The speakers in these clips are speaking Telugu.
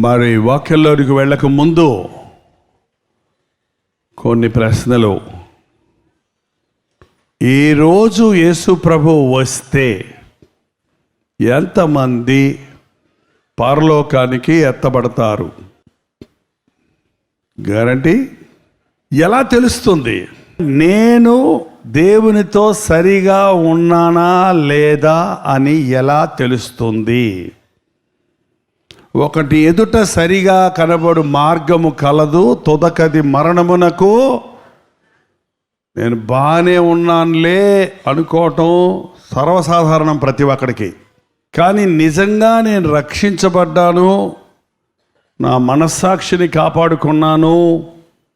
మరి వాక్యంలోనికి వెళ్ళక ముందు కొన్ని ప్రశ్నలు. ఈరోజు యేసు ప్రభు వస్తే ఎంతమంది పరలోకానికి ఎత్తబడతారు? గ్యారంటీ? ఎలా తెలుస్తుంది? నేను దేవునితో సరిగా ఉన్నానా లేదా అని ఎలా తెలుస్తుంది? ఒకటి ఎదుట సరిగా కనబడు మార్గము కలదు, తుదకది మరణమునకు. నేను బాగానే ఉన్నానులే అనుకోవటం సర్వసాధారణం ప్రతి ఒక్కడికి. కానీ నిజంగా నేను రక్షించబడ్డాను, నా మనస్సాక్షిని కాపాడుకున్నాను,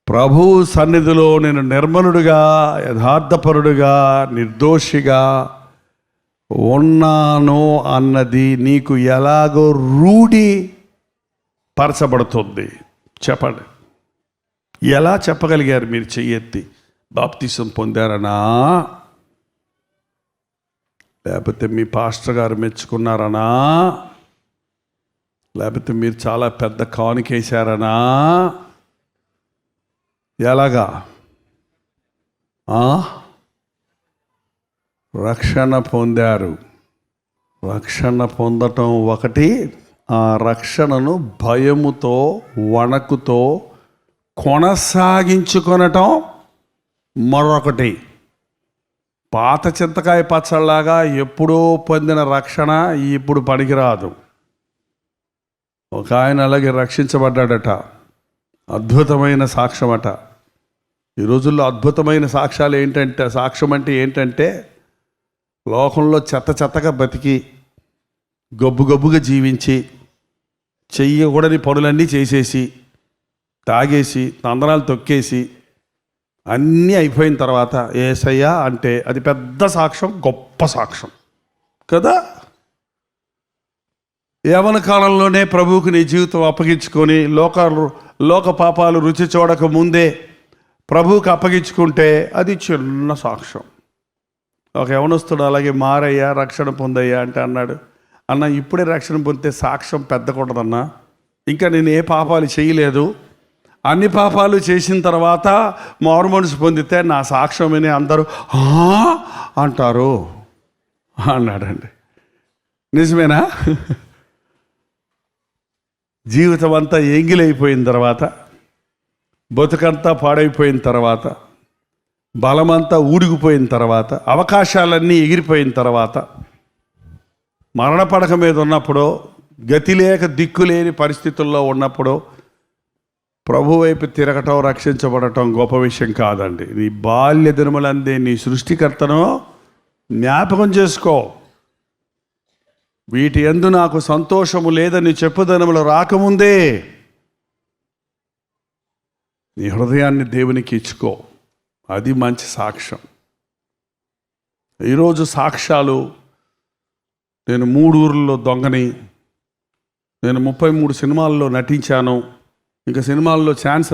ప్రభు సన్నిధిలో నేను నిర్మలుడుగా, యథార్థపరుడుగా, నిర్దోషిగా ఉన్నాను అన్నది నీకు ఎలాగో రూఢి పరచబడుతుంది? చెప్పండి, ఎలా చెప్పగలిగారు మీరు? చెయ్యెత్తి బాప్తిసం పొందారనా, లేకపోతే మీ పాస్టర్ గారు మెచ్చుకున్నారనా, లేకపోతే మీరు చాలా పెద్ద కానుకేశారనా? ఎలాగా? రక్షణ పొందారు. రక్షణ పొందటం ఒకటి, ఆ రక్షణను భయముతో వణకుతో కొనసాగించుకొనటం మరొకటి. పాత చింతకాయ పచ్చళ్ళలాగా ఎప్పుడో పొందిన రక్షణ ఇప్పుడు పనికిరాదు. ఒక ఆయన అలాగే రక్షించబడ్డాడట, అద్భుతమైన సాక్ష్యమట. ఈ రోజుల్లో అద్భుతమైన సాక్ష్యాలు ఏంటంటే, సాక్ష్యం అంటే ఏంటంటే, లోకంలో చెత్తగా బతికి గబ్బుగా జీవించి చెయ్యకూడని పనులన్నీ చేసేసి తాగేసి తందనాలు తొక్కేసి అన్నీ అయిపోయిన తర్వాత యేసయ్యా అంటే అది పెద్ద సాక్ష్యం, గొప్ప సాక్ష్యం కదా. యవ్వన కాలంలోనే ప్రభువుకి నీ జీవితం అప్పగించుకొని లోక పాపాలు రుచి చూడక ముందే ప్రభువుకి అప్పగించుకుంటే అది చిన్న సాక్ష్యం. ఒక యవనస్తుడు అలాగే మారయ్యా, రక్షణ పొందయ్యా అంటే అన్నాడు, అన్న ఇప్పుడే రక్షణ పొందితే సాక్ష్యం పెద్దకూడదన్నా, ఇంకా నేను ఏ పాపాలు చేయలేదు, అన్ని పాపాలు చేసిన తర్వాత మారు మనసు పొందితే నా సాక్ష్యం విని అందరూ అంటారు అన్నాడండి. నిజమేనా? జీవితం అంతా ఎంగిలైపోయిన తర్వాత, బతుకంతా పాడైపోయిన తర్వాత, బలమంతా ఊడిగిపోయిన తర్వాత, అవకాశాలన్నీ ఎగిరిపోయిన తర్వాత, మరణ పడక మీద ఉన్నప్పుడు, గతి లేక దిక్కులేని పరిస్థితుల్లో ఉన్నప్పుడు ప్రభు వైపు తిరగటం, రక్షించబడటం గొప్ప విషయం కాదండి. నీ బాల్య దినములందే నీ సృష్టికర్తను జ్ఞాపకం చేసుకో. వీటి యందు నాకు సంతోషము లేదని చెప్పుదనములు రాకముందే నీ హృదయాన్ని దేవునికి ఇచ్చుకో. అది మంచి సాక్ష్యం. ఈరోజు సాక్ష్యాలు, నేను 3 ఊర్లలో దొంగని, నేను 33 సినిమాల్లో నటించాను, ఇంకా సినిమాల్లో ఛాన్స్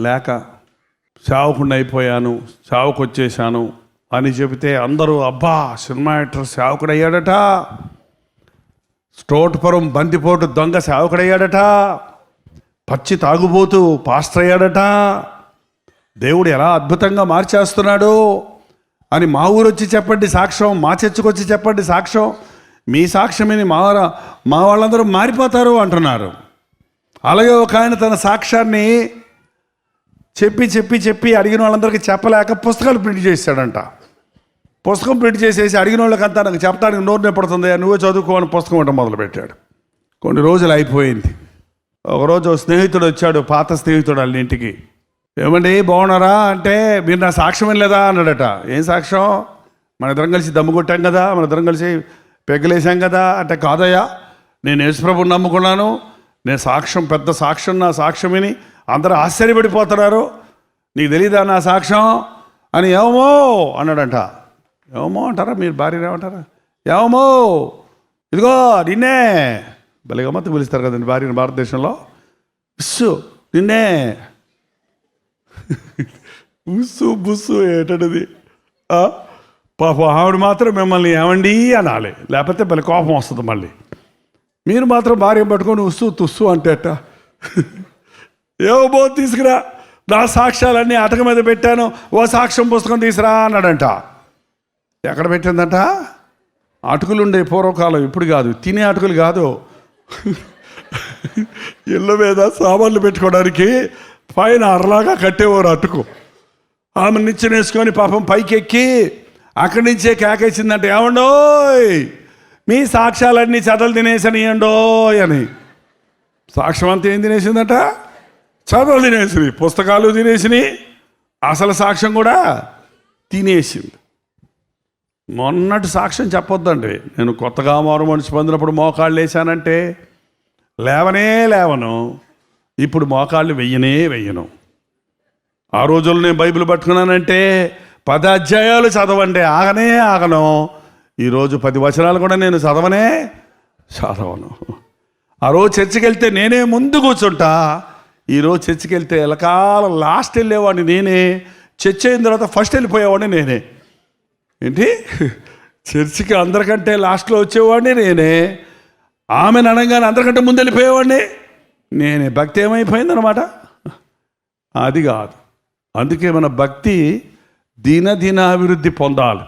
లేక సేవకుండా అయిపోయాను, సేవకు వచ్చేసాను అని చెబితే అందరూ అబ్బా సినిమా యాక్టర్ సేవకుడయ్యాడట, స్టోట్పురం బందిపోటు దొంగ సేవకుడయ్యాడట, పచ్చి తాగుబోతూ పాస్టర్ అయ్యాడట, దేవుడు ఎలా అద్భుతంగా మార్చేస్తున్నాడు అని మా ఊరు వచ్చి చెప్పండి సాక్ష్యం, మా చర్చకు వచ్చి చెప్పండి సాక్ష్యం, మీ సాక్ష్యమని మా వాళ్ళందరూ మారిపోతారు అంటున్నారు. అలాగే ఒక ఆయన తన సాక్ష్యాన్ని చెప్పి అడిగిన వాళ్ళందరికీ చెప్పలేక పుస్తకాలు ప్రింట్ చేశాడంట. పుస్తకం ప్రింట్ చేసేసి అడిగిన వాళ్ళకంతా నాకు చెప్పడానికి నోరు నిప్పడుతుంది, నువ్వే చదువుకోని పుస్తకం అంటే మొదలుపెట్టాడు. కొన్ని రోజులు అయిపోయింది. ఒకరోజు స్నేహితుడు వచ్చాడు, పాత స్నేహితుడు వాళ్ళ ఇంటికి. ఏమండి బాగున్నారా అంటే, మీరు నా సాక్ష్యం లేదా అన్నాడట. ఏం సాక్ష్యం? మన ఇద్దరం కలిసి దమ్ము కొట్టాం కదా, మన ఇద్దరం కలిసి పెగ్గలేసాం కదా అంటే, కాదయ్యా నేను యేసుప్రభుని నమ్ముకున్నాను, నేను సాక్ష్యం, పెద్ద సాక్ష్యం, నా సాక్ష్యం విని అందరూ ఆశ్చర్యపడిపోతున్నారు, నీకు తెలీదా నా సాక్ష్యం అని. ఏమో అన్నాడంట. ఏమో అంటారా మీరు? భార్య ఏమంటారా? ఏమో ఇదిగో నిన్నే, భలే గమ్మత్తు పిలుస్తారు కదండి భార్యను భారతదేశంలో. నిన్నే ఉస్సు బుస్సు ఏంటది? పాప ఆవిడ మాత్రం మిమ్మల్ని ఏమండి అనాలి, లేకపోతే భలే కోపం వస్తుంది. మళ్ళీ మీరు మాత్రం భార్య పట్టుకొని ఉస్సు తుస్సు అంటే అట్ట ఏవో తీసుకురా, నా సాక్ష్యాలన్నీ అటక మీద పెట్టాను, ఓ సాక్ష్యం పుస్తకం తీసుకురా అన్నాడంట. ఎక్కడ పెట్టిందంట? అటుకులు ఉండే పూర్వకాలం, ఇప్పుడు కాదు, తినే అటుకులు కాదు, ఇళ్ళ మీద సామాన్లు పెట్టుకోవడానికి పైన అరలాగా కట్టేవారు అటుకు. ఆమె నిచ్చెనేసుకొని పాపం పైకెక్కి అక్కడి నుంచే కేకేసిందంటే, ఏమండోయ్ మీ సాక్ష్యాలన్నీ చదలు తినేసనియండోయ్ అని. సాక్ష్యం అంతా ఏం తినేసిందట? చదలు తినేసి, పుస్తకాలు తినేసినాయి, అసలు సాక్ష్యం కూడా తినేసింది. మొన్నటి సాక్ష్యం చెప్పొద్దండి. నేను కొత్తగా మారు మనిషి పొందినప్పుడు మోకాళ్ళు వేసానంటే లేవను, ఇప్పుడు మోకాళ్ళు వెయ్యను. ఆ రోజుల్లో నేను బైబిల్ పట్టుకున్నానంటే 10 అధ్యాయాలు చదవండి, ఆగను. ఈరోజు 10 వచనాలు కూడా నేను చదవను. ఆ రోజు చర్చికి వెళ్తే నేనే ముందు కూర్చుంటా, ఈరోజు చర్చికి వెళ్తే ఎలకాలం లాస్ట్ వెళ్ళేవాడిని నేనే, చర్చ్ అయిన తర్వాత ఫస్ట్ వెళ్ళిపోయేవాడిని నేనే. ఏంటి, చర్చికి అందరికంటే లాస్ట్లో వచ్చేవాడిని నేనే, ఆమెను అనగానే అందరికంటే ముందు వెళ్ళిపోయేవాడిని నేనే. భక్తి ఏమైపోయిందనమాట? అది కాదు. అందుకే మన భక్తి దినాభివృద్ధి పొందాలి.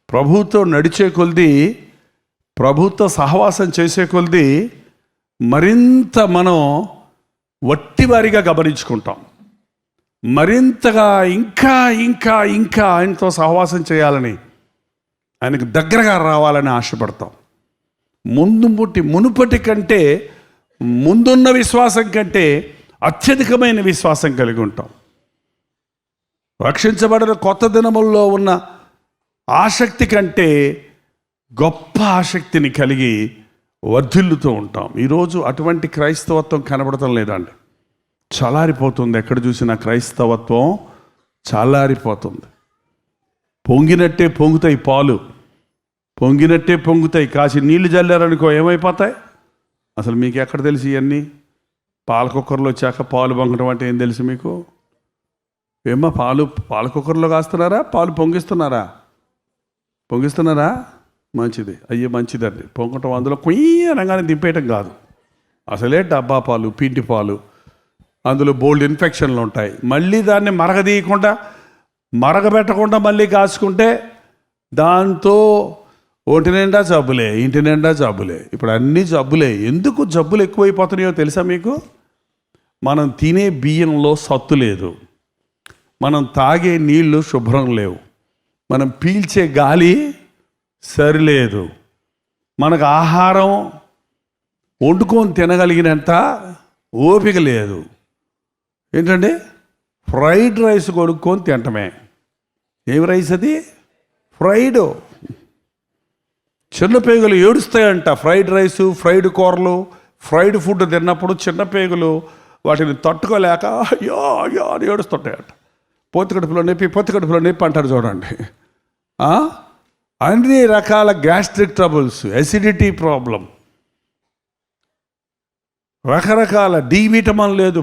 ప్రభుతో నడిచే కొలది, ప్రభుత్వ సహవాసం చేసే కొలది మరింత మనం వట్టివారిగా గమనించుకుంటాం. మరింతగా ఇంకా ఆయనతో సహవాసం చేయాలని, ఆయనకు దగ్గరగా రావాలని ఆశపడతాం. మునుపటి కంటే, ముందున్న విశ్వాసం కంటే అత్యధికమైన విశ్వాసం కలిగి ఉంటాం. రక్షించబడిన కొత్త దినముల్లో ఉన్న ఆసక్తి కంటే గొప్ప ఆసక్తిని కలిగి వర్ధిల్లుతూ ఉంటాం. ఈరోజు అటువంటి క్రైస్తవత్వం కనబడటం లేదండి, చల్లారిపోతుంది. ఎక్కడ చూసినా క్రైస్తవత్వం చల్లారిపోతుంది. పొంగినట్టే పొంగుతాయి పాలు, పొంగినట్టే పొంగుతాయి. కాసి నీళ్లు చల్లారనుకో ఏమైపోతాయి? అసలు మీకు ఎక్కడ తెలుసు ఇవన్నీ? పాల కుక్కర్లో వచ్చాక పాలు పొంగడం అంటే ఏం తెలుసు మీకు? ఏమ్మా, పాల కుక్కర్లో కాస్తున్నారా, పాలు పొంగిస్తున్నారా? మంచిది, అయ్యే మంచిదండి. పొంగటం అందులో కొయ్యి అనగానే దింపేయటం కాదు, అసలే డబ్బా పాలు, పిండి పాలు, అందులో బోల్డ్ ఇన్ఫెక్షన్లు ఉంటాయి. మళ్ళీ దాన్ని మరగబెట్టకుండా మళ్ళీ కాచుకుంటే దాంతో ఒంటి నిండా జబ్బులే, ఇంటి నిండా జబ్బులే. ఇప్పుడు అన్ని జబ్బులే. ఎందుకు జబ్బులు ఎక్కువైపోతున్నాయో తెలుసా మీకు? మనం తినే బియ్యంలో సత్తు లేదు, మనం తాగే నీళ్లు శుభ్రం లేవు, మనం పీల్చే గాలి సరిలేదు, మనకు ఆహారం వండుకొని తినగలిగినంత ఓపిక లేదు. ఏంటండి, ఫ్రైడ్ రైస్ కొనుక్కొని తింటమే. ఏం రైస్ అది? ఫ్రైడ్. చిన్న పేగులు ఏడుస్తాయంట. ఫ్రైడ్ రైసు, ఫ్రైడ్ కూరలు, ఫ్రైడ్ ఫుడ్ తిన్నప్పుడు చిన్న పేగులు వాటిని తట్టుకోలేక అయ్యో అని ఏడుస్తుంటాయంట. పొత్తికడుపులో నొప్పి అంటారు చూడండి. అన్ని రకాల గ్యాస్ట్రిక్ ట్రబుల్స్, ఎసిడిటీ ప్రాబ్లం, రకరకాల డి విటమిన్ లేదు.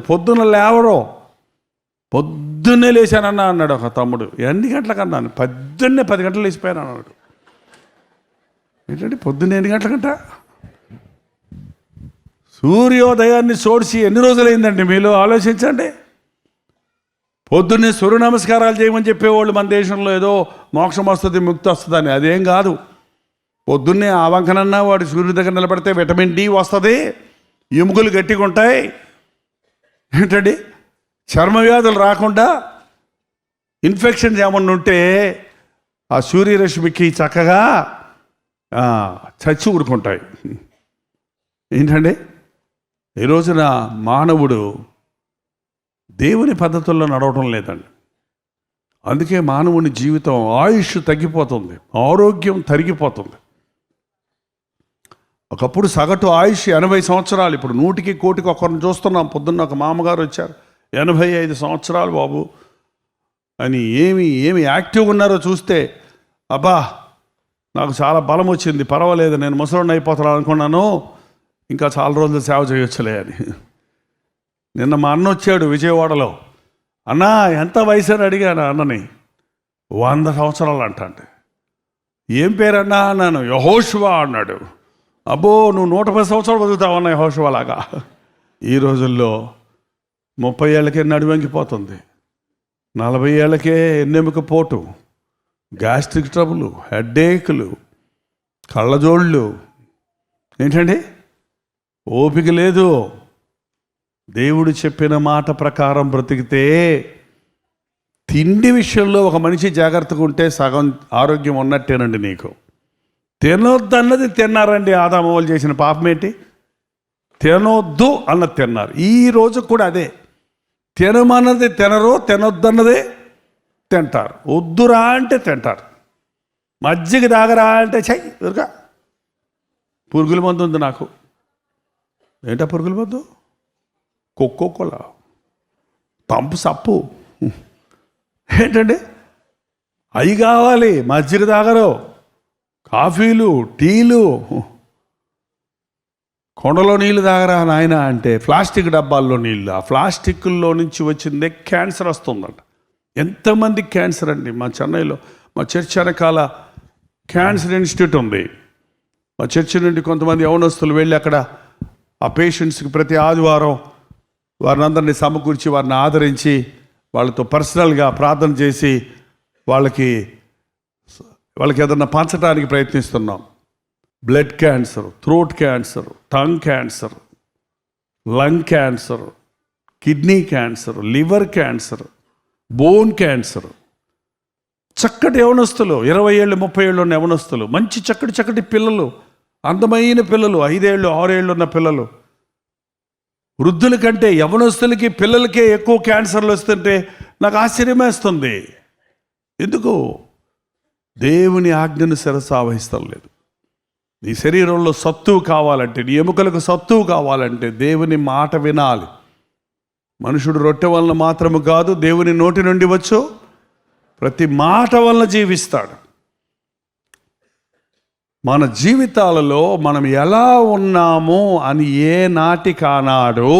పొద్దున్నే లేచానన్నా అన్నాడు ఒక తమ్ముడు. ఎన్ని గంటలకన్నాను? 10 గంటలు లేచిపోయాను అన్నాడు. ఏంటంటే పొద్దున్న 8 గంటలకంట? సూర్యోదయాన్ని చూసి ఎన్ని రోజులైందండి మీలో? ఆలోచించండి. పొద్దున్నే సూర్య నమస్కారాలు చేయమని చెప్పేవాళ్ళు మన దేశంలో, ఏదో మోక్షం వస్తుంది, ముక్తి వస్తుందని. అదేం కాదు. పొద్దున్నే ఆ వంకనన్నా వాడు సూర్యుడి దగ్గర నిలబడితే విటమిన్ డి వస్తుంది, ఎముకలు గట్టిగా ఉంటాయి. ఏంటండి, చర్మ వ్యాధులు రాకుండా, ఇన్ఫెక్షన్స్ ఏమన్నా ఉంటే ఆ సూర్యరశ్మికి చక్కగా చచ్చి ఊరుకుంటాయి. ఏంటండి, ఈ రోజున మానవుడు దేవుని పద్ధతుల్లో నడవటం లేదండి. అందుకే మానవుని జీవితం ఆయుష్ తగ్గిపోతుంది, ఆరోగ్యం తరిగిపోతుంది. ఒకప్పుడు సగటు ఆయుష్ 80 సంవత్సరాలు, ఇప్పుడు 100కి 1,00,00,000 ఒకరిని చూస్తున్నాం. పొద్దున్న ఒక మామగారు వచ్చారు, 85 సంవత్సరాలు బాబు అని. ఏమి యాక్టివ్గా ఉన్నారో చూస్తే, అబ్బా నాకు చాలా బలం వచ్చింది, పర్వాలేదు, నేను ముసలోడిని అయిపోతాను అనుకున్నాను, ఇంకా చాలా రోజులు సేవ చేయొచ్చులే అని. నిన్న మా అన్న వచ్చాడు విజయవాడలో. అన్నా ఎంత వయసు అని అడిగాను అన్నని. 100 సంవత్సరాలు అంట. ఏం పేరన్నా అన్నాను. యెహోషువ అన్నాడు. అబ్బో నువ్వు 110 సంవత్సరాలు బతుకుతావన్నాయి యెహోషువలాగా. ఈ రోజుల్లో 30 ఏళ్ళకే నడువంగిపోతుంది, 40 ఏళ్ళకే ఎన్నెముక పోటు, గ్యాస్ట్రిక్ ట్రబుల్, హెడ్ఏక్లు, కళ్ళజోళ్ళు. ఏంటండి? ఓపిక లేదు. దేవుడు చెప్పిన మాట ప్రకారం బ్రతికితే, తిండి విషయంలో ఒక మనిషి జాగ్రత్తగా ఉంటే సగం ఆరోగ్యం ఉన్నట్టేనండి నీకు. తినొద్దన్నది తిన్నారండి. ఆదాము వాళ్ళు చేసిన పాపం ఏంటి? తినొద్దు అన్నది తిన్నారు. ఈ రోజు కూడా అదే, తినమన్నది తినరు, తినొద్దన్నది తింటారు. వద్దురా అంటే తింటారు. మజ్జిగ తాగరా అంటే చెయ్యి దొరక. పురుగుల మందు ఉంది నాకు. ఏంటా పురుగుల మందు? కోకోకోలా, తంపు సప్పు, ఏంటండి అవి కావాలి. మజ్జిగ తాగరు, కాఫీలు, టీలు, కొండలో నీళ్ళు తాగరా నాయన అంటే ప్లాస్టిక్ డబ్బాల్లో నీళ్ళు. ఆ ప్లాస్టిక్లో నుంచి వచ్చిందే క్యాన్సర్ వస్తుందంట. ఎంతమంది క్యాన్సర్ అండి. మా చెన్నైలో మా చర్చ్ వెనకాల క్యాన్సర్ ఇన్స్టిట్యూట్ ఉంది. మా చర్చి నుండి కొంతమంది యవనస్తులు వెళ్ళి అక్కడ ఆ పేషెంట్స్కి ప్రతి ఆదివారం వారిని అందరినీ సమకూర్చి వారిని ఆదరించి వాళ్ళతో పర్సనల్గా ప్రార్థన చేసి వాళ్ళకి ఏదన్నా పంచడానికి ప్రయత్నిస్తున్నాం. Blood cancer, throat cancer, tongue cancer, lung cancer, kidney cancer, liver cancer, bone cancer. చక్కటి యవనస్తులు, 20 ఏళ్ళు 30 ఏళ్ళు ఉన్న యవనస్తులు, మంచి చక్కటి పిల్లలు, అందమైన పిల్లలు, 5 ఏళ్ళు 6 ఏళ్ళు ఉన్న పిల్లలు. వృద్ధుల కంటే యవనస్తులకి పిల్లలకే ఎక్కువ క్యాన్సర్లు వస్తుంటే నాకు ఆశ్చర్యమేస్తుంది. ఎందుకు? దేవుని ఆజ్ఞను శిరసావహిస్తాం లేదు. నీ శరీరంలో సత్తువు కావాలంటే, నీ ఎముకలకు సత్తువు కావాలంటే దేవుని మాట వినాలి. మనుషుడు రొట్టె వలన మాత్రము కాదు, దేవుని నోటి నుండి వచ్చు ప్రతి మాట వలన జీవిస్తాడు. మన జీవితాలలో మనం ఎలా ఉన్నాము అని ఏ నాటి కానాడు,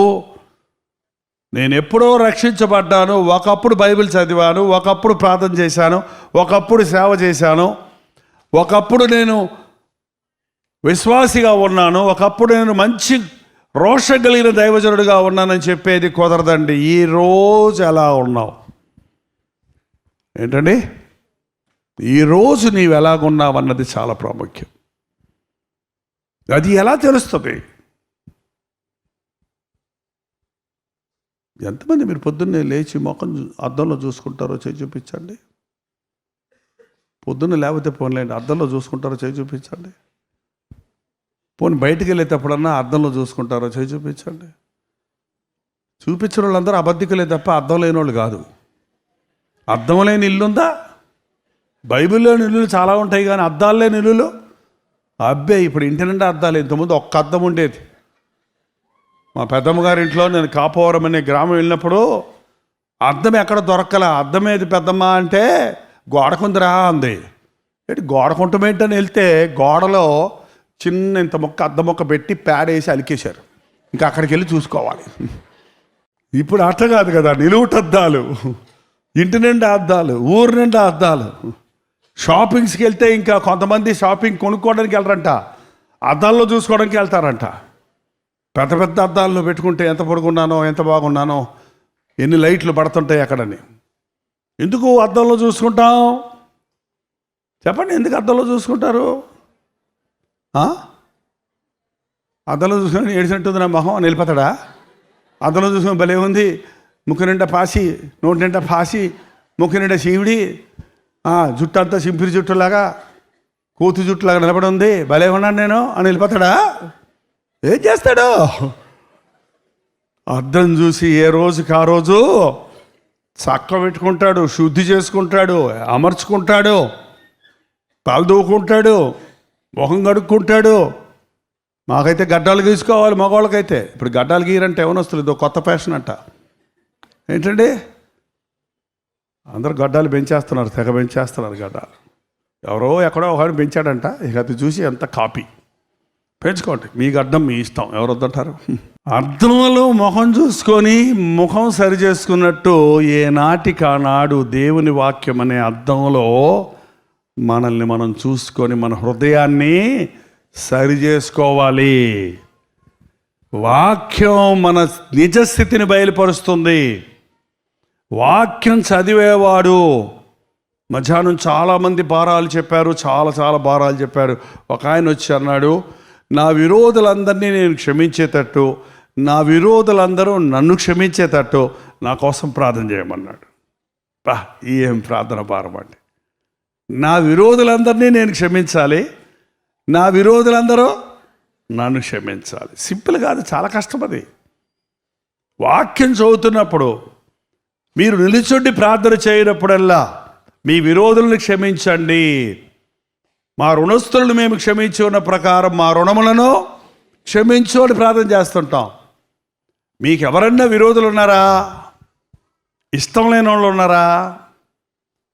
నేను ఎప్పుడో రక్షించబడ్డాను, ఒకప్పుడు బైబిల్ చదివాను, ఒకప్పుడు ప్రార్థన చేశాను, ఒకప్పుడు సేవ చేశాను, ఒకప్పుడు నేను విశ్వాసిగా ఉన్నాను, ఒకప్పుడు నేను మంచి రోషం కలిగిన దైవజనుడిగా ఉన్నానని చెప్పేది కుదరదండి. ఈరోజు ఎలా ఉన్నావు? ఏంటండి? ఈరోజు నీవు ఎలాగున్నావన్నది చాలా ప్రాముఖ్యం. అది ఎలా తెలుస్తుంది? ఎంతమంది మీరు పొద్దున్నే లేచి ముఖం అద్దంలో చూసుకుంటారో చేయి చూపించండి. పొద్దున్న లేకపోతే పోన్లేండి, అద్దంలో చూసుకుంటారో చేయి చూపించండి. పోనీ బయటికి వెళ్ళేటప్పుడన్నా అద్దంలో చూసుకుంటారో చేయి చూపించండి. చూపించిన వాళ్ళందరూ అబద్ధికులే తప్ప అద్దం లేని వాళ్ళు కాదు. అద్దం లేని ఇల్లుందా? బైబిల్లో ఇల్లులు చాలా ఉంటాయి కానీ అద్దాలు లేని ఇల్లులు అబ్బే. ఇప్పుడు ఇంటి నిండా అద్దాలు. ఇంతకుముందు ఒక్క అద్దం ఉండేది. మా పెద్దమ్మ గారి ఇంట్లో నేను కాపవరం అనే గ్రామం వెళ్ళినప్పుడు అద్దం ఎక్కడ దొరక్కల. అద్దం ఏది పెద్దమ్మ అంటే గోడకుందిరా అంది. ఏంటి గోడకుంటమేంటని వెళ్తే గోడలో చిన్న ఇంత మొక్క అద్దం మొక్క పెట్టి పేడేసి అలికేశారు. ఇంకా అక్కడికి వెళ్ళి చూసుకోవాలి. ఇప్పుడు అట్ట కాదు కదా, నిలువుటద్దాలు, ఇంటి నిండా అద్దాలు, ఊరు నిండా అద్దాలు. షాపింగ్స్కి వెళ్తే ఇంకా కొంతమంది షాపింగ్ కొనుక్కోవడానికి వెళ్ళరంట, అద్దాల్లో చూసుకోవడానికి వెళ్తారంట. పెద్ద పెద్ద అద్దాలను పెట్టుకుంటే ఎంత పొడుగున్నానో, ఎంత బాగున్నానో, ఎన్ని లైట్లు పడుతుంటాయి అక్కడని. ఎందుకు అద్దంలో చూసుకుంటాం చెప్పండి? ఎందుకు అద్దంలో చూసుకుంటారు? అద్దంలో చూసుకొని ఏడిసినట్టుంది నా మొహం అని వెళ్ళిపోతాడా? అద్దంలో చూసుకొని భలే ఉంది, ముక్కు నిండా పాసి, నోటి నిండా పాసి, ముక్కు నిండా శివుడి, జుట్టు అంతా సింపిరి జుట్టులాగా, కూతు జుట్టులాగా నిలబడి ఉంది, భలే ఉన్నాను నేను అని వెళ్ళిపోతాడా? ఏం చేస్తాడు? అద్దం చూసి ఏ రోజుకి ఆ రోజు చక్క పెట్టుకుంటాడు, శుద్ధి చేసుకుంటాడు, అమర్చుకుంటాడు, పాలు దూకుంటాడు, మొహం కడుక్కుంటాడు. మాకైతే గడ్డాలు గీసుకోవాలి మగవాళ్ళకైతే. ఇప్పుడు గడ్డాలు గీయరంటే ఏమైనా వస్తుంది, ఇదో కొత్త ఫ్యాషన్ అంట. ఏంటండి అందరు గడ్డాలు పెంచేస్తున్నారు, తెగ పెంచేస్తున్నారు గడ్డాలు. ఎవరో ఎక్కడో ఒకటి పెంచాడంట, ఇక అది చూసి ఎంత కాపీ. పెంచుకోండి, మీ గడ్డం మీ ఇష్టం, ఎవరు వద్దంటారు? అద్దంలో ముఖం చూసుకొని ముఖం సరి చేసుకున్నట్టు ఏనాటికి ఆనాడు దేవుని వాక్యం అనే అద్దంలో మనల్ని మనం చూసుకొని మన హృదయాన్ని సరి చేసుకోవాలి. వాక్యం మన నిజస్థితిని బయలుపరుస్తుంది. వాక్యం చదివేవాడు, మధ్యాహ్నం చాలామంది భారాలు చెప్పారు, చాలా భారాలు చెప్పారు. ఒక ఆయన వచ్చి అన్నాడు, నా విరోధులందరినీ నేను క్షమించేటట్టు, నా విరోధులందరూ నన్ను క్షమించేటట్టు నా కోసం ప్రార్థన చేయమన్నాడు. ఏం ప్రార్థన భారం అండి. నా విరోధులందరినీ నేను క్షమించాలి, నా విరోధులందరూ నన్ను క్షమించాలి. సింపుల్ కాదు, చాలా కష్టం అది. వాక్యం చదువుతున్నప్పుడు మీరు నిలుచుండి ప్రార్థన చేయనప్పుడల్లా మీ విరోధులను క్షమించండి, మా రుణస్థులను మేము క్షమించి ఉన్న ప్రకారం మా రుణములను క్షమించు అని ప్రార్థన చేస్తుంటాం. మీకు ఎవరన్నా విరోధులు ఉన్నారా? ఇష్టం లేని వాళ్ళు ఉన్నారా?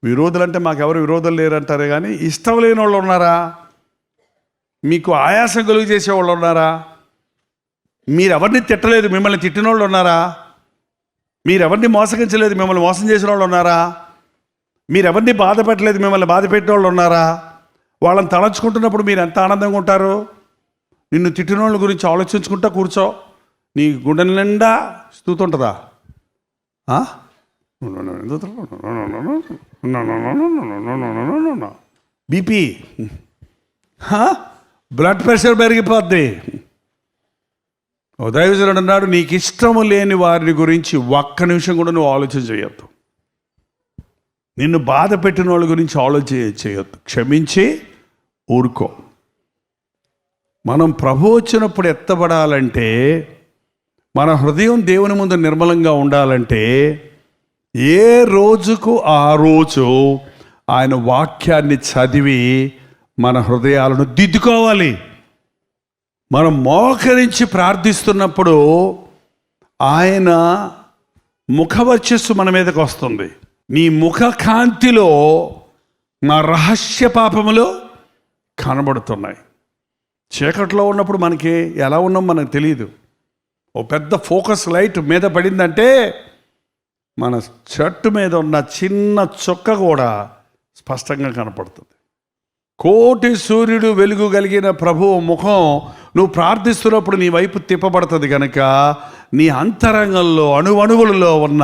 విరోధులు అంటే మాకెవరు విరోధులు లేరంటారే కానీ ఇష్టం లేని వాళ్ళు ఉన్నారా? మీకు ఆయాసం కలుగు చేసేవాళ్ళు ఉన్నారా? మీరెవరిని తిట్టలేదు, మిమ్మల్ని తిట్టిన వాళ్ళు ఉన్నారా? మీరెవరిని మోసగించలేదు, మిమ్మల్ని మోసం చేసిన వాళ్ళు ఉన్నారా? మీరెవరిని బాధ పెట్టలేదు, మిమ్మల్ని బాధ పెట్టిన వాళ్ళు ఉన్నారా? వాళ్ళని తలంచుకుంటున్నప్పుడు మీరు ఎంత ఆనందంగా ఉంటారు. నిన్ను తిట్టిన వాళ్ళ గురించి ఆలోచించుకుంటా కూర్చో, నీ గుండె నిండా స్తూతుంటుందా? బీపీ, బ్లడ్ ప్రెషర్ పెరిగిపోద్ది. దైవజనుడు అన్నాడు, నీకు ఇష్టము లేని వారి గురించి ఒక్క నిమిషం కూడా నువ్వు ఆలోచన చేయొద్దు. నిన్ను బాధ పెట్టిన వాళ్ళ గురించి ఆలోచన చేయొద్దు, క్షమించి ఊరుకో. మనం ప్రభు వచ్చినప్పుడు ఎత్తబడాలంటే, మన హృదయం దేవుని ముందు నిర్మలంగా ఉండాలంటే, ఏ రోజుకు ఆ రోజు ఆయన వాక్యాన్ని చదివి మన హృదయాలను దిద్దుకోవాలి. మనం మోకరించి ప్రార్థిస్తున్నప్పుడు ఆయన ముఖవర్చస్సు మన మీదకి వస్తుంది. నీ ముఖ కాంతిలో నా రహస్య పాపములు కనబడుతున్నాయి. చీకట్లో ఉన్నప్పుడు మనకి ఎలా ఉన్నాం మనకు తెలియదు. ఓ పెద్ద ఫోకస్ లైట్ మీద పడిందంటే మన షర్టు మీద ఉన్న చిన్న చొక్క కూడా స్పష్టంగా కనపడుతుంది. కోటి సూర్యుడు వెలుగు కలిగిన ప్రభువు ముఖం నువ్వు ప్రార్థిస్తున్నప్పుడు నీ వైపు తిప్పబడుతుంది కనుక నీ అంతరంగంలో అణువణువులలో ఉన్న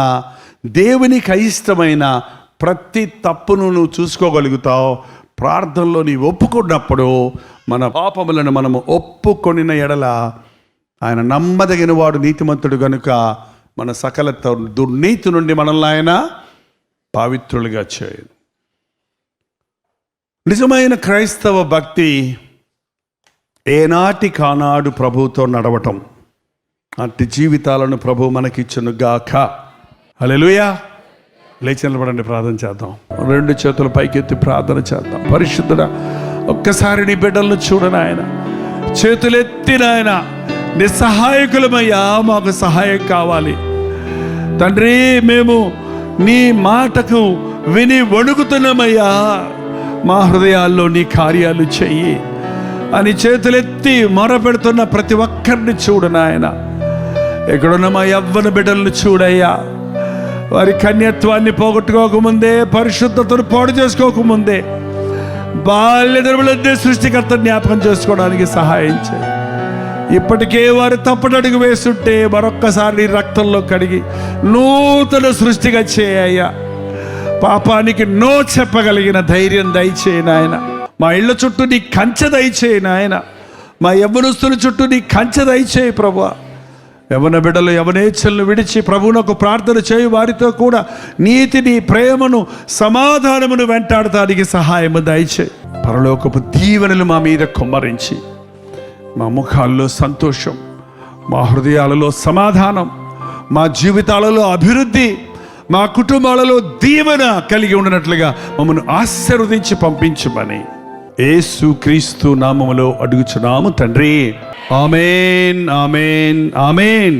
దేవునికి అయిష్టమైన ప్రతి తప్పును నువ్వు చూసుకోగలుగుతావు. ప్రార్థనలో నీ ఒప్పుకున్నప్పుడు మన పాపములను మనము ఒప్పుకొనిన ఎడల ఆయన నమ్మదగిన వాడు, నీతిమంతుడు కనుక మన సకల దుర్నీతి నుండి మనల్ని ఆయన పవిత్రులుగా చేయను. నిజమైన క్రైస్తవ భక్తి ఏనాటి కానాడు ప్రభువుతో నడవటం. అట్టి జీవితాలను ప్రభు మనకిచ్చును గాక. హల్లెలూయా. లేచి నిలబడండి, ప్రార్థన చేద్దాం. రెండు చేతుల పైకెత్తి ప్రార్థన చేద్దాం. పరిశుద్ధుడా, ఒక్కసారి నీ బిడ్డలను చూడను ఆయన, చేతులెత్తిన ఆయన, నిస్సహాయకులమయ్యా, మాకు సహాయం కావాలి తండ్రి. మేము నీ మాటకు విని వణుకుతున్నామయ్యా, మా హృదయాల్లో నీ కార్యాలు చెయ్యి అని చేతులెత్తి మొరపెడుతున్న ప్రతి ఒక్కరిని చూడు నాయన. ఎక్కడున్న మా యవ్వన బిడ్డలను చూడయ్యా, వారి కన్యత్వాన్ని పోగొట్టుకోకముందే, పరిశుద్ధతను పాడు చేసుకోకముందే బాల్య దినములందే సృష్టికర్త జ్ఞాపకం చేసుకోవడానికి సహాయం చేయి. ఇప్పటికే వారు తప్పటడుగు వేస్తుంటే మరొక్కసారి రక్తంలో కడిగి నూతన సృష్టిగా చేయ్యా. పాపానికి నో చెప్పగలిగిన ధైర్యం దయచేయి నాయన. మా ఇళ్ళ చుట్టూ నీ కంచె దయచేయి నాయన. మా యవ్వనస్తుల చుట్టూ నీ కంచె దయచేయి ప్రభువా. యవ్వన బిడ్డలు యవ్వనేచ్ఛలను విడిచి ప్రభువునకు ప్రార్థన చేయి వారితో కూడా నీతిని, ప్రేమను, సమాధానమును వెంటాడటానికి సహాయము దయచేయి. పరలోకపు దీవెనలు మా మీద కుమ్మరించి మా ముఖాల్లో సంతోషం, మా హృదయాలలో సమాధానం, మా జీవితాలలో అభివృద్ధి, మా కుటుంబాలలో దీవెన కలిగి ఉన్నట్లుగా మమ్మల్ని ఆశీర్వదించి పంపించమని యేసు క్రీస్తు నామములో అడుగుచున్నాము తండ్రి. ఆమేన్, ఆమేన్, ఆమేన్.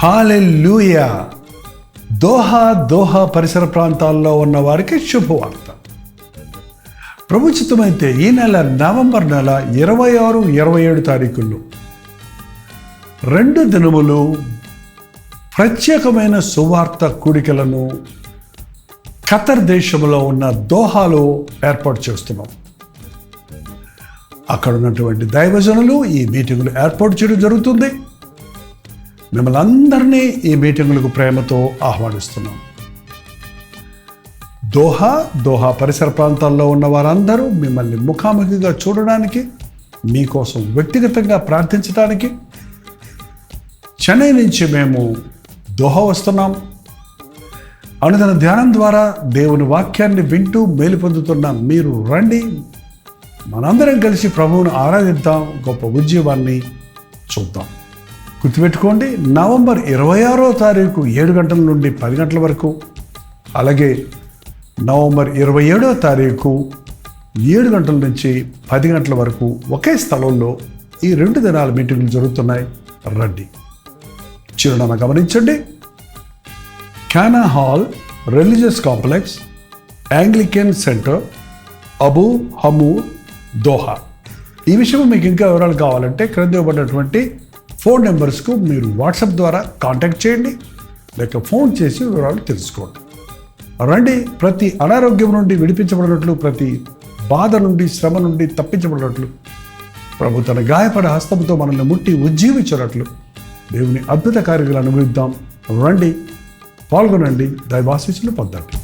హల్లెలూయా. దోహా పరిసర ప్రాంతాల్లో ఉన్న వారికి శుభవార్త. ప్రభుత్వమైతే ఈ నెల నవంబర్ నెల 26, 27 తారీఖుల్లో 2 దినములు ప్రత్యేకమైన సువార్త కూడికలను ఖతర్ దేశంలో ఉన్న దోహాలో ఏర్పాటు చేస్తున్నాం. అక్కడ ఉన్నటువంటి దైవజనులు ఈ మీటింగులు ఏర్పాటు చేయడం జరుగుతుంది. మిమ్మల్ని అందరినీ ఈ మీటింగులకు ప్రేమతో ఆహ్వానిస్తున్నాం. దోహా పరిసర ప్రాంతాల్లో ఉన్న వారందరూ మిమ్మల్ని ముఖాముఖిగా చూడడానికి, మీకోసం వ్యక్తిగతంగా ప్రార్థించడానికి చెన్నై నుంచి మేము దోహా వస్తున్నాం. అనుదిన ధ్యానం ద్వారా దేవుని వాక్యాన్ని వింటూ మేలు పొందుతున్న మీరు రండి. మనందరం కలిసి ప్రభువును ఆరాధిద్దాం, గొప్ప ఉద్యమాన్ని చూద్దాం. గుర్తుపెట్టుకోండి, నవంబర్ 26వ తారీఖు 7 గంటల నుండి 10 గంటల వరకు, అలాగే నవంబర్ 27వ తారీఖు 7 గంటల నుంచి 10 గంటల వరకు ఒకే స్థలంలో ఈ 2 దినాల మీటింగులు జరుగుతున్నాయి. రండి. చిరునామా గమనించండి. Cana hall, religious complex, Anglican centre, Abu Hamour, Doha. ఈ విషయం మీకు ఇంకా వివరాలు కావాలంటే క్రింద ఇవ్వబడినటువంటి ఫోన్ నెంబర్స్కు మీరు వాట్సాప్ ద్వారా కాంటాక్ట్ చేయండి, లేక ఫోన్ చేసి వివరాలు తెలుసుకోండి. రండి. ప్రతి అనారోగ్యం నుండి విడిపించబడినట్లు, ప్రతి బాధ నుండి, శ్రమ నుండి తప్పించబడినట్లు, ప్రభు తన గాయపడే హస్తముతో మనల్ని ముట్టి ఉజ్జీవించినట్లు దేవుని అద్భుత కార్యాలను అనుభవిద్దాం. రండి, పాల్గొనండి, దైవాశీస్సులు పొందండి.